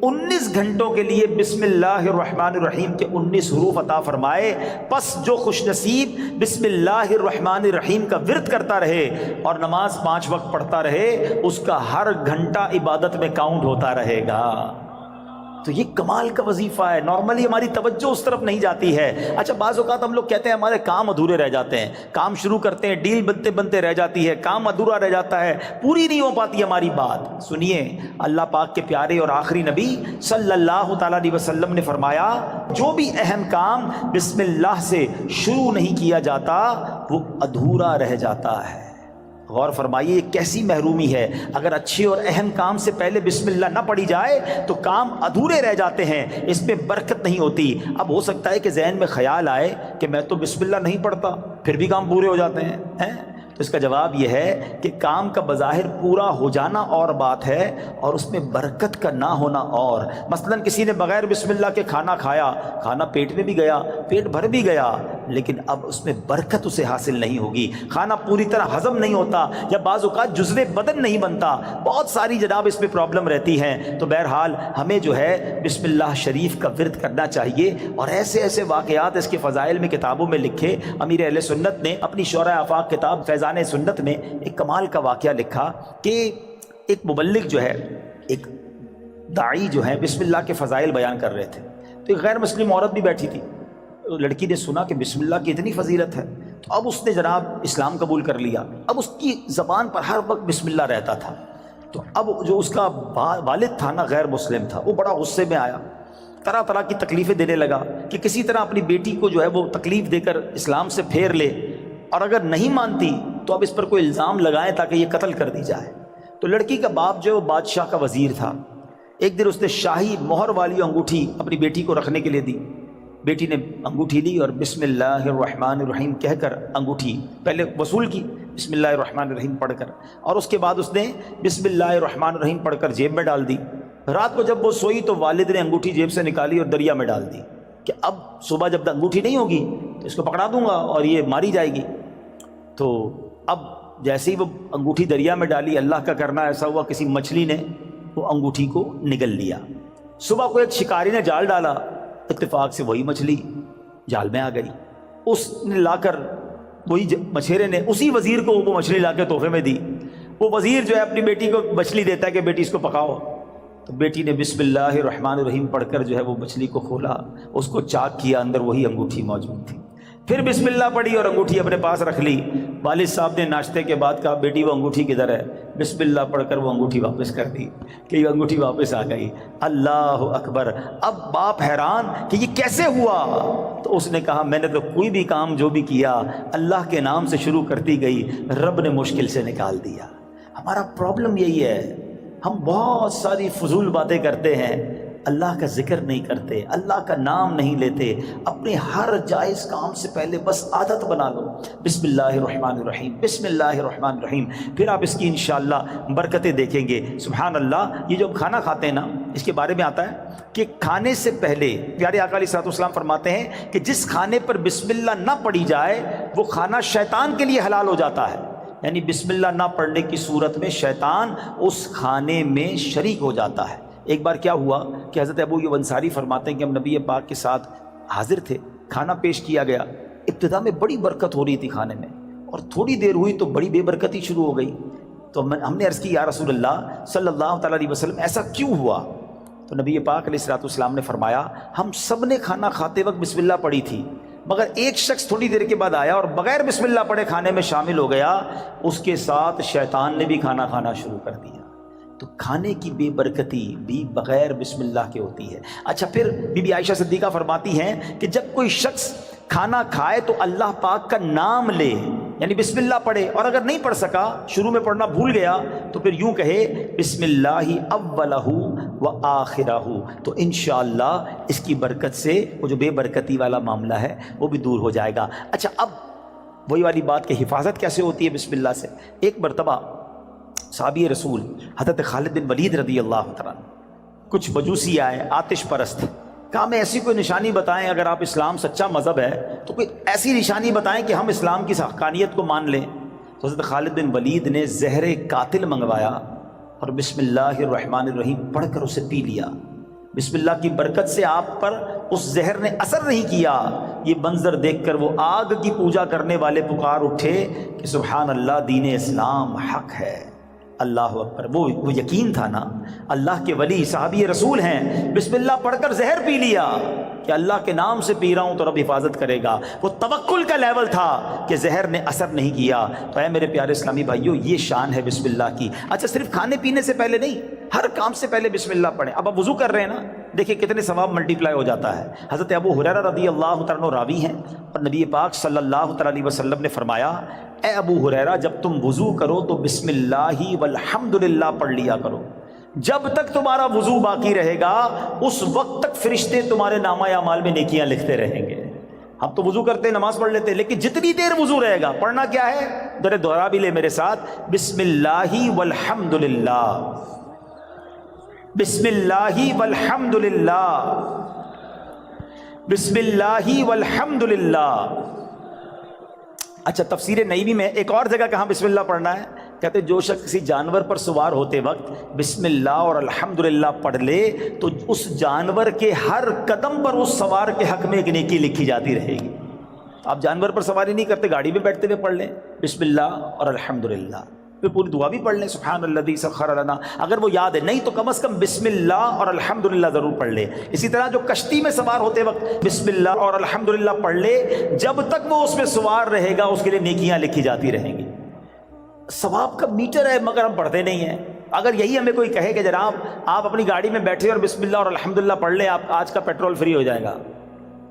19 گھنٹوں کے لیے بسم اللہ الرحمن الرحیم کے 19 حروف عطا فرمائے. پس جو خوش نصیب بسم اللہ الرحمن الرحیم کا ورد کرتا رہے اور نماز 5 وقت پڑھتا رہے، اس کا ہر گھنٹہ عبادت میں کاؤنٹ ہوتا رہے گا. تو یہ کمال کا وظیفہ ہے. نارملی ہماری توجہ اس طرف نہیں جاتی ہے. اچھا بعض اوقات ہم لوگ کہتے ہیں ہمارے کام ادھورے رہ جاتے ہیں، کام شروع کرتے ہیں، ڈیل بنتے بنتے رہ جاتی ہے، کام ادھورا رہ جاتا ہے، پوری نہیں ہو پاتی ہماری بات. سنیے اللہ پاک کے پیارے اور آخری نبی صلی اللہ تعالیٰ علیہ وسلم نے فرمایا جو بھی اہم کام بسم اللہ سے شروع نہیں کیا جاتا وہ ادھورا رہ جاتا ہے. غور فرمائیے یہ کیسی محرومی ہے. اگر اچھے اور اہم کام سے پہلے بسم اللہ نہ پڑھی جائے تو کام ادھورے رہ جاتے ہیں، اس میں برکت نہیں ہوتی. اب ہو سکتا ہے کہ ذہن میں خیال آئے کہ میں تو بسم اللہ نہیں پڑھتا، پھر بھی کام پورے ہو جاتے ہیں. تو اس کا جواب یہ ہے کہ کام کا بظاہر پورا ہو جانا اور بات ہے اور اس میں برکت کا نہ ہونا اور. مثلا کسی نے بغیر بسم اللہ کے کھانا کھایا، کھانا پیٹ میں بھی گیا، پیٹ بھر بھی گیا، لیکن اب اس میں برکت اسے حاصل نہیں ہوگی. کھانا پوری طرح ہضم نہیں ہوتا یا بعض اوقات جزو بدن نہیں بنتا. بہت ساری جناب اس میں پرابلم رہتی ہیں. تو بہرحال ہمیں جو ہے بسم اللہ شریف کا ورد کرنا چاہیے. اور ایسے ایسے واقعات اس کے فضائل میں کتابوں میں لکھے. امیر اہل سنت نے اپنی شورۂ آفاق کتاب فیضان سنت میں ایک کمال کا واقعہ لکھا کہ ایک مبلغ جو ہے، ایک داعی جو ہے بسم اللہ کے فضائل بیان کر رہے تھے. تو ایک غیر مسلم عورت بھی بیٹھی تھی. لڑکی نے سنا کہ بسم اللہ کی اتنی فضیلت ہے تو اب اس نے جناب اسلام قبول کر لیا. اب اس کی زبان پر ہر وقت بسم اللہ رہتا تھا. تو اب جو اس کا والد تھا نا، غیر مسلم تھا، وہ بڑا غصے میں آیا، طرح طرح کی تکلیفیں دینے لگا کہ کسی طرح اپنی بیٹی کو جو ہے وہ تکلیف دے کر اسلام سے پھیر لے، اور اگر نہیں مانتی تو اب اس پر کوئی الزام لگائیں تاکہ یہ قتل کر دی جائے. تو لڑکی کا باپ جو بادشاہ کا وزیر تھا، ایک دن اس نے شاہی مہر والی انگوٹھی اپنی بیٹی کو رکھنے کے لیے دی. بیٹی نے انگوٹھی لی اور بسم اللہ الرحمن الرحیم کہہ کر انگوٹھی پہلے وصول کی، بسم اللہ الرحمن الرحیم پڑھ کر، اور اس کے بعد اس نے بسم اللہ الرحمن الرحیم پڑھ کر جیب میں ڈال دی. رات کو جب وہ سوئی تو والد نے انگوٹھی جیب سے نکالی اور دریا میں ڈال دی کہ اب صبح جب انگوٹھی نہیں ہوگی تو اس کو پکڑا دوں گا اور یہ ماری جائے گی. تو اب جیسے ہی وہ انگوٹھی دریا میں ڈالی، اللہ کا کرنا ایسا ہوا کسی مچھلی نے وہ انگوٹھی کو نگل لیا. صبح کو ایک شکاری نے جال ڈالا، اتفاق سے وہی مچھلی جال میں آ گئی. اس نے لا کر وہی مچھیرے نے اسی وزیر کو وہ مچھلی لا کے تحفے میں دی. وہ وزیر جو ہے اپنی بیٹی کو مچھلی دیتا ہے کہ بیٹی اس کو پکاؤ. تو بیٹی نے بسم اللہ الرحمن الرحیم پڑھ کر جو ہے وہ مچھلی کو کھولا، اس کو چاک کیا، اندر وہی انگوٹھی موجود تھی. پھر بسم اللہ پڑھی اور انگوٹھی اپنے پاس رکھ لی. والد صاحب نے ناشتے کے بعد کہا بیٹی وہ انگوٹھی کدھر ہے؟ بسم اللہ پڑھ کر وہ انگوٹھی واپس کر دی کہ یہ انگوٹھی واپس آ گئی. اللہ اکبر. اب باپ حیران کہ یہ کیسے ہوا؟ تو اس نے کہا میں نے تو کوئی بھی کام جو بھی کیا اللہ کے نام سے شروع کرتی گئی، رب نے مشکل سے نکال دیا. ہمارا پرابلم یہی ہے، ہم بہت ساری فضول باتیں کرتے ہیں، اللہ کا ذکر نہیں کرتے، اللہ کا نام نہیں لیتے. اپنے ہر جائز کام سے پہلے بس عادت بنا لو بسم اللہ الرحمن الرحیم، بسم اللہ الرحمن الرحیم. پھر آپ اس کی انشاءاللہ برکتیں دیکھیں گے. سبحان اللہ. یہ جو کھانا کھاتے ہیں نا، اس کے بارے میں آتا ہے کہ کھانے سے پہلے پیارے آقا علیہ الصلوۃ والسلام فرماتے ہیں کہ جس کھانے پر بسم اللہ نہ پڑھی جائے وہ کھانا شیطان کے لیے حلال ہو جاتا ہے. یعنی بسم اللہ نہ پڑھنے کی صورت میں شیطان اس کھانے میں شریک ہو جاتا ہے. ایک بار کیا ہوا کہ حضرت ابو ایوب انصاری فرماتے ہیں کہ ہم نبی پاک کے ساتھ حاضر تھے، کھانا پیش کیا گیا. ابتدا میں بڑی برکت ہو رہی تھی کھانے میں، اور تھوڑی دیر ہوئی تو بڑی بے برکتی شروع ہو گئی. تو ہم نے عرض کی یا رسول اللہ صلی اللہ تعالیٰ علیہ وسلم ایسا کیوں ہوا؟ تو نبی پاک علیہ الصلوۃ والسلام نے فرمایا ہم سب نے کھانا کھاتے وقت بسم اللہ پڑھی تھی، مگر ایک شخص تھوڑی دیر کے بعد آیا اور بغیر بسم اللہ پڑھے کھانے میں شامل ہو گیا، اس کے ساتھ شیطان نے بھی کھانا کھانا شروع کر دیا. تو کھانے کی بے برکتی بھی بغیر بسم اللہ کے ہوتی ہے. اچھا پھر بی بی عائشہ صدیقہ فرماتی ہیں کہ جب کوئی شخص کھانا کھائے تو اللہ پاک کا نام لے، یعنی بسم اللہ پڑھے، اور اگر نہیں پڑھ سکا، شروع میں پڑھنا بھول گیا، تو پھر یوں کہے بسم اللہ اولہ و آخرہ. تو انشاءاللہ اس کی برکت سے وہ جو بے برکتی والا معاملہ ہے وہ بھی دور ہو جائے گا. اچھا اب وہی والی بات کہ حفاظت کیسے ہوتی ہے بسم اللہ سے. ایک مرتبہ صحابی رسول حضرت خالد بن ولید رضی اللہ تعالیٰ کچھ مجوسی آئے آتش پرست، کہا ہمیں ایسی کوئی نشانی بتائیں، اگر آپ اسلام سچا مذہب ہے تو کوئی ایسی نشانی بتائیں کہ ہم اسلام کی حقانیت کو مان لیں۔ تو حضرت خالد بن ولید نے زہر قاتل منگوایا اور بسم اللہ الرحمن الرحیم پڑھ کر اسے پی لیا۔ بسم اللہ کی برکت سے آپ پر اس زہر نے اثر نہیں کیا۔ یہ منظر دیکھ کر وہ آگ کی پوجا کرنے والے پکار اٹھے کہ سبحان اللہ، دین اسلام حق ہے، اللہ اکبر۔ وہ یقین تھا نا، اللہ کے ولی صحابی رسول ہیں، بسم اللہ پڑھ کر زہر پی لیا کہ اللہ کے نام سے پی رہا ہوں تو رب حفاظت کرے گا۔ وہ توکل کا لیول تھا کہ زہر نے اثر نہیں کیا۔ تو اے میرے پیارے اسلامی بھائیوں، یہ شان ہے بسم اللہ کی۔ اچھا، صرف کھانے پینے سے پہلے نہیں، ہر کام سے پہلے بسم اللہ پڑھیں۔ اب آپ وضو کر رہے ہیں نا، دیکھیں کتنے ثواب ملٹیپلائی ہو جاتا ہے۔ حضرت ابو ہریرہ رضی اللہ تعالیٰ عنہ راوی ہیں، اور نبی پاک صلی اللہ تعالیٰ علیہ وسلم نے فرمایا، اے ابو ہریرہ، جب تم وضو کرو تو بسم اللہ والحمدللہ پڑھ لیا کرو۔ جب تک تمہارا وضو باقی رہے گا اس وقت تک فرشتے تمہارے نامہ اعمال میں نیکیاں لکھتے رہیں گے۔ ہم تو وضو کرتے نماز پڑھ لیتے، لیکن جتنی دیر وضو رہے گا پڑھنا کیا ہے، ذرا دوہرا بھی لے میرے ساتھ، بسم اللہ والحمدللہ، بسم اللہ والحمدللہ، بسم اللہ والحمدللہ۔ اچھا، تفسیر نعیمی میں ایک اور جگہ کہاں بسم اللہ پڑھنا ہے، کہتے جو شخص کسی جانور پر سوار ہوتے وقت بسم اللہ اور الحمدللہ پڑھ لے تو اس جانور کے ہر قدم پر اس سوار کے حق میں ایک نیکی لکھی جاتی رہے گی۔ آپ جانور پر سواری نہیں کرتے، گاڑی میں بیٹھتے ہوئے پڑھ لیں بسم اللہ اور الحمدللہ، پھر پوری دعا بھی پڑھ لیں سبحان الذی سخر لنا، اگر وہ یاد ہے، نہیں تو کم از کم بسم اللہ اور الحمدللہ ضرور پڑھ لے۔ اسی طرح جو کشتی میں سوار ہوتے وقت بسم اللہ اور الحمدللہ پڑھ لے، جب تک وہ اس میں سوار رہے گا اس کے لیے نیکیاں لکھی جاتی رہیں گی۔ ثواب کا میٹر ہے مگر ہم پڑھتے نہیں ہیں۔ اگر یہی ہمیں کوئی کہے کہ جناب آپ اپنی گاڑی میں بیٹھے اور بسم اللہ اور الحمدللہ پڑھ لیں، آپ آج کا پیٹرول فری ہو جائے گا،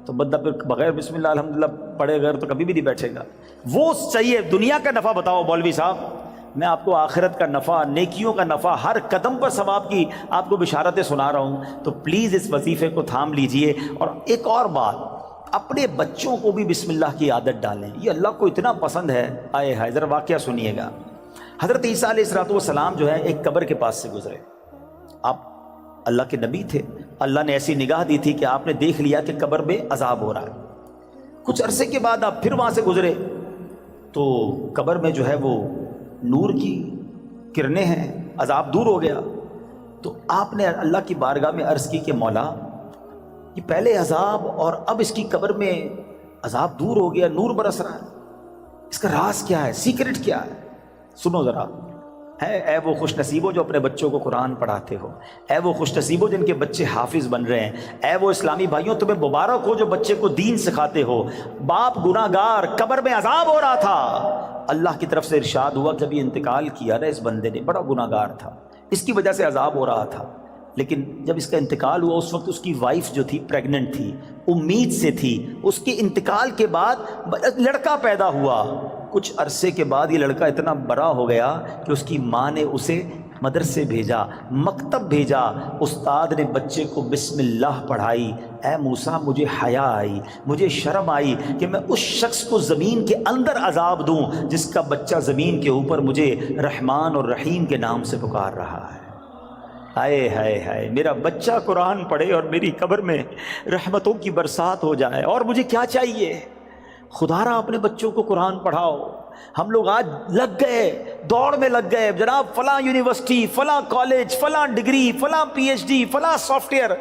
تو بندہ پھر بغیر بسم اللہ الحمدللہ پڑھے گا تو کبھی بھی نہیں بیٹھے گا۔ وہ چاہیے دنیا کا نفع بتاؤ مولوی صاحب، میں آپ کو آخرت کا نفع، نیکیوں کا نفع، ہر قدم پر ثواب کی آپ کو بشارتیں سنا رہا ہوں، تو پلیز اس وظیفے کو تھام لیجئے۔ اور ایک اور بات، اپنے بچوں کو بھی بسم اللہ کی عادت ڈالیں، یہ اللہ کو اتنا پسند ہے۔ آئے ہائے، ذرا واقعہ سنیے گا۔ حضرت عیسیٰ علیہ السلام جو ہے ایک قبر کے پاس سے گزرے، آپ اللہ کے نبی تھے، اللہ نے ایسی نگاہ دی تھی کہ آپ نے دیکھ لیا کہ قبر میں عذاب ہو رہا ہے۔ کچھ عرصے کے بعد آپ پھر وہاں سے گزرے تو قبر میں جو ہے وہ نور کی کرنیں ہیں، عذاب دور ہو گیا۔ تو آپ نے اللہ کی بارگاہ میں عرض کی کہ مولا، یہ پہلے عذاب اور اب اس کی قبر میں عذاب دور ہو گیا، نور برس رہا ہے، اس کا راز کیا ہے، سیکرٹ کیا ہے؟ سنو ذرا، اے وہ خوش نصیبوں جو اپنے بچوں کو قرآن پڑھاتے ہو، اے وہ خوش نصیبوں جن کے بچے حافظ بن رہے ہیں، اے وہ اسلامی بھائیوں تمہیں مبارک ہو جو بچے کو دین سکھاتے ہو۔ باپ گناہ گار، قبر میں عذاب ہو رہا تھا، اللہ کی طرف سے ارشاد ہوا جب یہ انتقال کیا نا اس بندے نے، بڑا گناہ گار تھا، اس کی وجہ سے عذاب ہو رہا تھا، لیکن جب اس کا انتقال ہوا اس وقت اس کی وائف جو تھی پریگننٹ تھی، امید سے تھی، اس کے انتقال کے بعد لڑکا پیدا ہوا۔ کچھ عرصے کے بعد یہ لڑکا اتنا بڑا ہو گیا کہ اس کی ماں نے اسے مدرسے بھیجا، مکتب بھیجا، استاد نے بچے کو بسم اللہ پڑھائی۔ اے موسیٰ، مجھے حیا آئی، مجھے شرم آئی کہ میں اس شخص کو زمین کے اندر عذاب دوں جس کا بچہ زمین کے اوپر مجھے رحمان اور رحیم کے نام سے پکار رہا ہے۔ ہائے ہائے ہائے، میرا بچہ قرآن پڑھے اور میری قبر میں رحمتوں کی برسات ہو جائے، اور مجھے کیا چاہیے؟ خدا را اپنے بچوں کو قرآن پڑھاؤ۔ ہم لوگ آج لگ گئے، دوڑ میں لگ گئے، جناب فلاں یونیورسٹی، فلاں کالج، فلاں ڈگری، فلاں پی ایچ ڈی، فلاں software.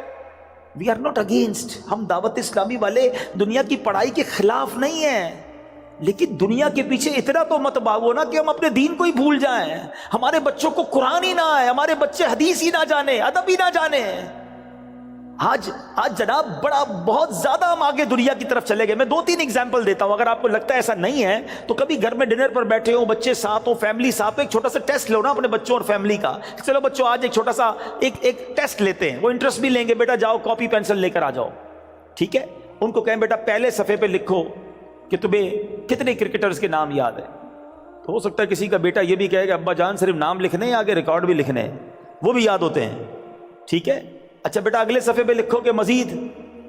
We are not against, ہم دعوت اسلامی والے دنیا کی پڑھائی کے خلاف نہیں ہیں، لیکن دنیا کے پیچھے اتنا تو مت بھاگو نا کہ ہم اپنے دین کو ہی بھول جائیں، ہمارے بچوں کو قرآن ہی نہ آئے، ہمارے بچے حدیث ہی نہ جانے، ادب ہی نہ جانے۔ آج جناب بہت زیادہ ہم آگے دنیا کی طرف چلے گئے۔ میں 2-3 ایگزامپل دیتا ہوں، اگر آپ کو لگتا ہے ایسا نہیں ہے تو کبھی گھر میں ڈنر پر بیٹھے ہوں، بچے ساتھ ہوں، فیملی ساتھ ہو، ایک چھوٹا سا ٹیسٹ لو نا اپنے بچوں اور فیملی کا۔ چلو بچوں آج ایک چھوٹا سا ایک ٹیسٹ لیتے ہیں، وہ انٹرسٹ بھی لیں گے، بیٹا جاؤ کاپی پینسل لے کر آ جاؤ، ٹھیک ہے؟ ان کو کہیں بیٹا پہلے صفحے پہ لکھو کہ تمہیں کتنے کرکٹرز کے نام یاد ہے۔ تو ہو سکتا ہے کسی کا بیٹا یہ بھی کہے کہ ابا جان صرف نام لکھنے ہیں، آگے ریکارڈ بھی لکھنے ہیں، وہ بھی یاد ہوتے ہیں، ٹھیک ہے؟ اچھا بیٹا اگلے صفحے پہ لکھو کہ مزید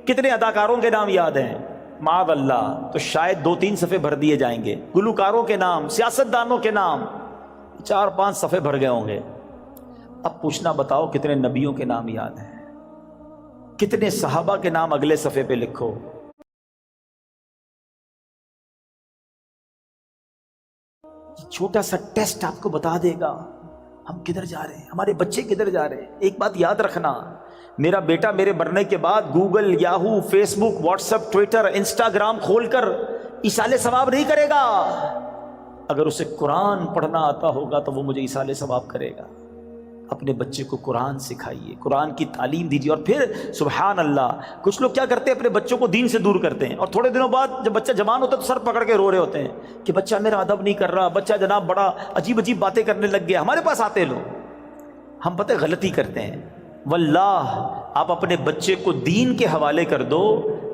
کتنے اداکاروں کے نام یاد ہیں، معاذ اللہ، تو شاید 2-3 صفحے بھر دیے جائیں گے، گلوکاروں کے نام، سیاستدانوں کے نام، 4-5 صفحے بھر گئے ہوں گے۔ اب پوچھنا بتاؤ کتنے نبیوں کے نام یاد ہیں؟ کتنے صحابہ کے نام اگلے صفحے پہ لکھو. چھوٹا سا ٹیسٹ آپ کو بتا دے گا ہم کدھر جا رہے ہیں، ہمارے بچے کدھر جا رہے ہیں. ایک بات یاد رکھنا، میرا بیٹا میرے مرنے کے بعد گوگل، یاہو، فیس بک، واٹس ایپ، ٹویٹر، انسٹاگرام کھول کر ایصال ثواب نہیں کرے گا. اگر اسے قرآن پڑھنا آتا ہوگا تو وہ مجھے ایصال ثواب کرے گا. اپنے بچے کو قرآن سکھائیے، قرآن کی تعلیم دیجیے. اور پھر سبحان اللہ، کچھ لوگ کیا کرتے ہیں، اپنے بچوں کو دین سے دور کرتے ہیں، اور تھوڑے دنوں بعد جب بچہ جوان ہوتا ہے تو سر پکڑ کے رو رہے ہوتے ہیں کہ بچہ میرا ادب نہیں کر رہا، بچہ جناب بڑا عجیب عجیب باتیں کرنے لگ گیا. ہمارے پاس آتے لوگ، ہم پتہ غلطی کرتے ہیں. واللہ آپ اپنے بچے کو دین کے حوالے کر دو،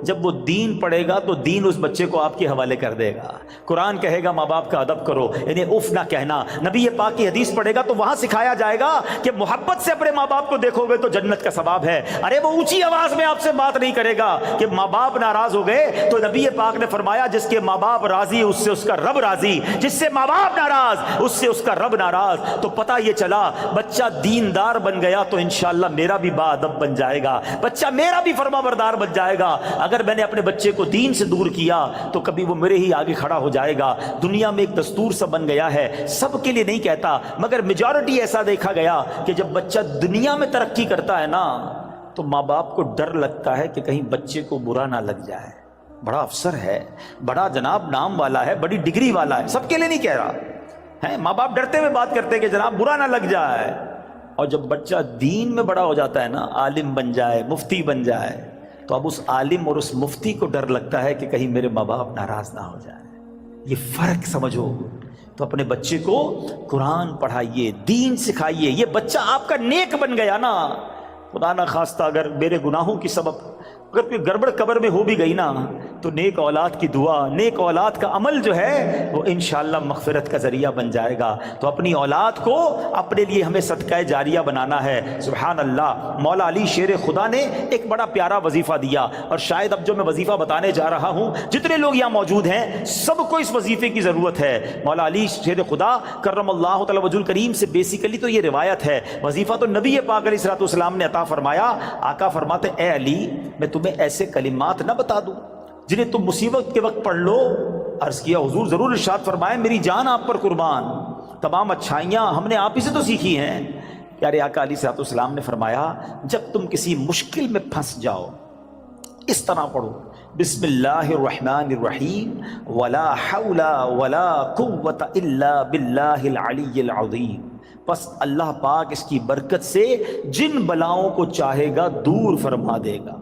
جب وہ دین پڑھے گا تو دین اس بچے کو آپ کے حوالے کر دے گا. قرآن کہے گا ماں باپ کا ادب کرو، انہیں اف نہ کہنا. نبی پاک کی حدیث پڑھے گا تو وہاں سکھایا جائے گا کہ محبت سے اپنے ماں باپ کو دیکھو گے تو جنت کا ثواب ہے. ارے وہ اونچی آواز میں آپ سے بات نہیں کرے گا کہ ماں باپ ناراض ہو گئے، تو نبی پاک نے فرمایا جس کے ماں باپ راضی اس سے اس کا رب راضی، جس سے ماں باپ ناراض اس سے اس کا رب ناراض. تو پتہ یہ چلا بچہ دیندار بن گیا تو انشاءاللہ میرا بھی با ادب بن جائے گا، بچہ میرا بھی فرما بردار بن جائے گا. اگر میں نے اپنے بچے کو دین سے دور کیا تو کبھی وہ میرے ہی آگے کھڑا ہو جائے گا. دنیا میں ایک دستور سا بن گیا ہے، سب کے لیے نہیں کہتا مگر میجورٹی ایسا دیکھا گیا کہ جب بچہ دنیا میں ترقی کرتا ہے نا تو ماں باپ کو ڈر لگتا ہے کہ کہیں بچے کو برا نہ لگ جائے. بڑا افسر ہے، بڑا جناب نام والا ہے، بڑی ڈگری والا ہے، سب کے لیے نہیں کہہ رہا ہے. ماں باپ ڈرتے ہوئے بات کرتے ہیں کہ جناب برا نہ لگ جائے. اور جب بچہ دین میں بڑا ہو جاتا ہے نا، عالم بن جائے، مفتی بن جائے، تو اب اس عالم اور اس مفتی کو ڈر لگتا ہے کہ کہیں میرے ماں باپ ناراض نہ ہو جائے. یہ فرق سمجھو. تو اپنے بچے کو قرآن پڑھائیے، دین سکھائیے. یہ بچہ آپ کا نیک بن گیا نا، خدا نہ خواستہ اگر میرے گناہوں کی سبب اگر کوئی گڑبڑ قبر میں ہو بھی گئی نا تو نیک اولاد کی دعا، نیک اولاد کا عمل جو ہے وہ انشاءاللہ مغفرت کا ذریعہ بن جائے گا. تو اپنی اولاد کو اپنے لیے ہمیں صدقہ جاریہ بنانا ہے. سبحان اللہ. مولا علی شیر خدا نے ایک بڑا پیارا وظیفہ دیا، اور شاید اب جو میں وظیفہ بتانے جا رہا ہوں جتنے لوگ یہاں موجود ہیں سب کو اس وظیفے کی ضرورت ہے. مولا علی شیر خدا کرم اللہ تعالی وجہ الکریم سے بیسیکلی تو یہ روایت ہے، وظیفہ تو نبی پاک علیہ الصلوۃ والسلام نے عطا فرمایا. آقا فرماتے اے علی میں تمہیں ایسے کلمات نہ بتا دوں جنہیں تم مصیبت کے وقت پڑھ لو. عرض کیا حضور ضرور. ارشاد فرمائے میری جان آپ پر قربان، تمام اچھائیاں ہم نے آپ ہی سے تو سیکھی ہیں. پیارے آقا علیہ الصلوۃ والسلام نے فرمایا جب تم کسی مشکل میں پھنس جاؤ اس طرح پڑھو بسم اللہ الرحمن الرحیم ولا حول ولا قوت الا باللہ العلی العظیم. بس اللہ پاک اس کی برکت سے جن بلاؤں کو چاہے گا دور فرما دے گا.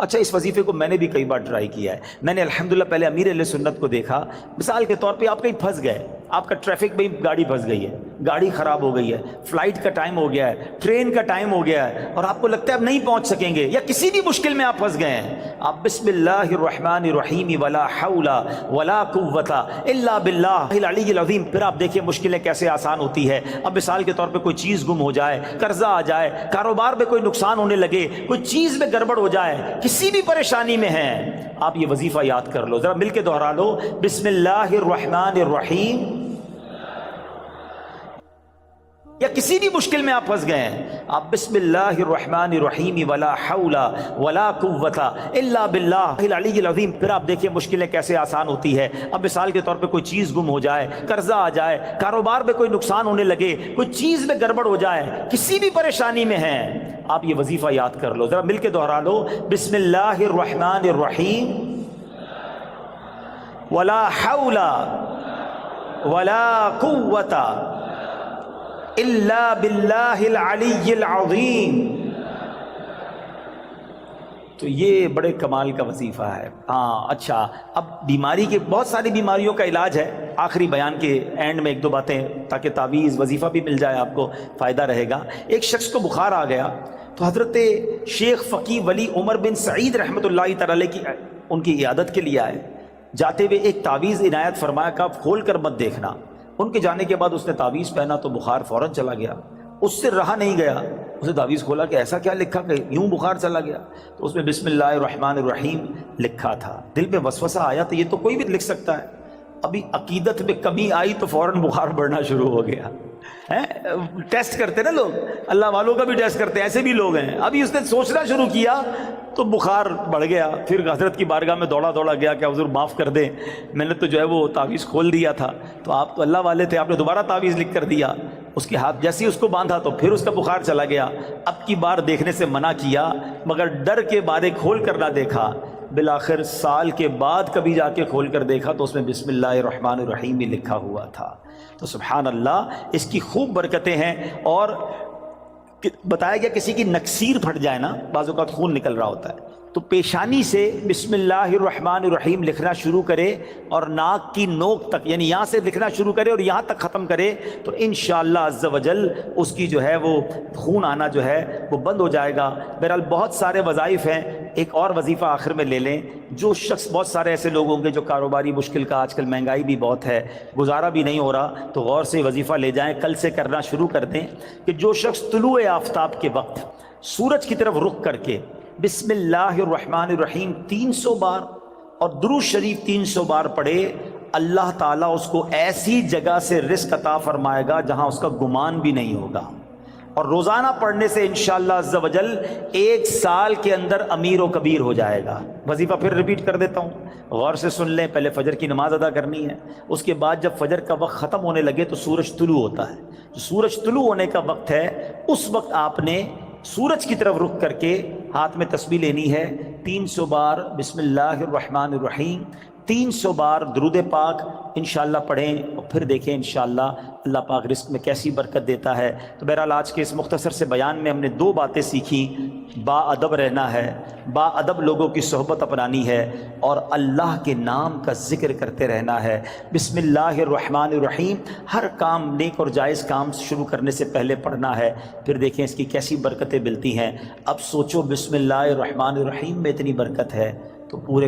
اچھا اس وظیفے کو میں نے بھی کئی بار ٹرائی کیا ہے. میں نے الحمدللہ پہلے امیر اہل سنت کو دیکھا، مثال کے طور پہ آپ کہیں پھنس گئے، آپ کا ٹریفک میں گاڑی پھنس گئی ہے، گاڑی خراب ہو گئی ہے، فلائٹ کا ٹائم ہو گیا ہے، ٹرین کا ٹائم ہو گیا ہے، اور آپ کو لگتا ہے اب نہیں پہنچ سکیں گے، یا کسی بھی مشکل میں آپ پھنس گئے ہیں، آپ بسم اللہ الرحمن الرحیم ولا حول ولا قوت الا باللہ العلی العظیم. پھر آپ دیکھیں مشکلیں کیسے آسان ہوتی ہے. اب مثال کے طور پہ کوئی چیز گم ہو جائے، قرضہ آ جائے، کاروبار میں کوئی نقصان ہونے لگے، کوئی چیز میں گڑبڑ ہو جائے، کسی بھی پریشانی میں ہیں، آپ یہ وظیفہ یاد کر لو. ذرا مل کے دہرا لو بسم اللہ الرحمن الرحیم. یا کسی بھی مشکل میں آپ پھنس گئے ہیں، آپ بسم اللہ الرحمن الرحیم ولا حول ولا قوت الا باللہ العلی العظیم. پھر آپ دیکھیں مشکلیں کیسے آسان ہوتی ہے. اب مثال کے طور پہ کوئی چیز گم ہو جائے، قرضہ آ جائے، کاروبار میں کوئی نقصان ہونے لگے، کوئی چیز میں گڑبڑ ہو جائے، کسی بھی پریشانی میں ہیں، آپ یہ وظیفہ یاد کر لو. ذرا مل کے دہرا لو بسم اللہ الرحمن الرحیم ولا حول ولا قوت الا باللہ العلی العظیم. تو یہ بڑے کمال کا وظیفہ ہے. ہاں اچھا اب بیماری کے بہت ساری بیماریوں کا علاج ہے. آخری بیان کے اینڈ میں ایک دو باتیں تاکہ تعویذ وظیفہ بھی مل جائے، آپ کو فائدہ رہے گا. ایک شخص کو بخار آ گیا تو حضرت شیخ فقی ولی عمر بن سعید رحمۃ اللہ تعالی کی ان کی عیادت کے لیے آئے. جاتے ہوئے ایک تعویذ عنایت فرمایا کہ آپ کھول کر مت دیکھنا. ان کے جانے کے بعد اس نے تعویذ پہنا تو بخار فوراً چلا گیا. اس سے رہا نہیں گیا، اس نے تعویذ کھولا کہ ایسا کیا لکھا کہ یوں بخار چلا گیا. تو اس میں بسم اللہ الرحمن الرحیم لکھا تھا. دل میں وسوسہ آیا تو یہ تو کوئی بھی لکھ سکتا ہے. ابھی عقیدت میں کمی آئی تو فوراً بخار بڑھنا شروع ہو گیا. ٹیسٹ کرتے نا لوگ، اللہ والوں کا بھی ٹیسٹ کرتے ہیں، ایسے بھی لوگ ہیں۔ ابھی اس نے سوچنا شروع کیا تو بخار بڑھ گیا، پھر حضرت کی بارگاہ میں دوڑا گیا کہ حضور معاف کر دیں، میں نے تو جو ہے وہ تعویذ کھول دیا تھا، تو آپ تو اللہ والے تھے، آپ نے دوبارہ تعویذ لکھ کر دیا۔ اس کے ہاتھ جیسے ہی اس کو باندھا تو پھر اس کا بخار چلا گیا۔ اب کی بار دیکھنے سے منع کیا، مگر ڈر کے بارے کھول کر نہ دیکھا۔ بالآخر سال کے بعد کبھی جا کے کھول کر دیکھا تو اس میں بسم اللہ الرحمن الرحیم ہی لکھا ہوا تھا۔ تو سبحان اللہ، اس کی خوب برکتیں ہیں۔ اور بتایا گیا کسی کی نکسیر پھٹ جائے نا، بعض اوقات خون نکل رہا ہوتا ہے، تو پیشانی سے بسم اللہ الرحمن الرحیم لکھنا شروع کرے اور ناک کی نوک تک، یعنی یہاں سے لکھنا شروع کرے اور یہاں تک ختم کرے، تو انشاءاللہ عز و جل اس کی جو ہے وہ خون آنا جو ہے وہ بند ہو جائے گا۔ بہرحال بہت سارے وظائف ہیں، ایک اور وظیفہ آخر میں لے لیں۔ جو شخص، بہت سارے ایسے لوگ ہوں گے جو کاروباری مشکل کا، آج کل مہنگائی بھی بہت ہے، گزارا بھی نہیں ہو رہا، تو غور سے وظیفہ لے جائیں، کل سے کرنا شروع کر دیں کہ جو شخص طلوع آفتاب کے وقت سورج کی طرف رخ کر کے بسم اللہ الرحمن الرحیم 300 بار اور درود شریف 300 بار پڑھے، اللہ تعالیٰ اس کو ایسی جگہ سے رزق عطا فرمائے گا جہاں اس کا گمان بھی نہیں ہوگا، اور روزانہ پڑھنے سے انشاءاللہ عز و جل 1 سال کے اندر امیر و کبیر ہو جائے گا۔ وظیفہ پھر ریپیٹ کر دیتا ہوں، غور سے سن لیں۔ پہلے فجر کی نماز ادا کرنی ہے، اس کے بعد جب فجر کا وقت ختم ہونے لگے تو سورج طلوع ہوتا ہے، جو سورج طلوع ہونے کا وقت ہے اس وقت آپ نے سورج کی طرف رخ کر کے ہاتھ میں تسبیح لینی ہے، 300 بار بسم اللہ الرحمن الرحیم، 300 بار درود پاک انشاءاللہ پڑھیں، اور پھر دیکھیں انشاءاللہ اللہ پاک رزق میں کیسی برکت دیتا ہے۔ تو بہرحال آج کے اس مختصر سے بیان میں ہم نے 2 باتیں سیکھیں، با ادب رہنا ہے، با ادب لوگوں کی صحبت اپنانی ہے، اور اللہ کے نام کا ذکر کرتے رہنا ہے۔ بسم اللہ الرحمن الرحیم ہر کام، نیک اور جائز کام شروع کرنے سے پہلے پڑھنا ہے، پھر دیکھیں اس کی کیسی برکتیں ملتی ہیں۔ اب سوچو بسم اللہ الرحمن الرحیم میں اتنی برکت ہے تو پورے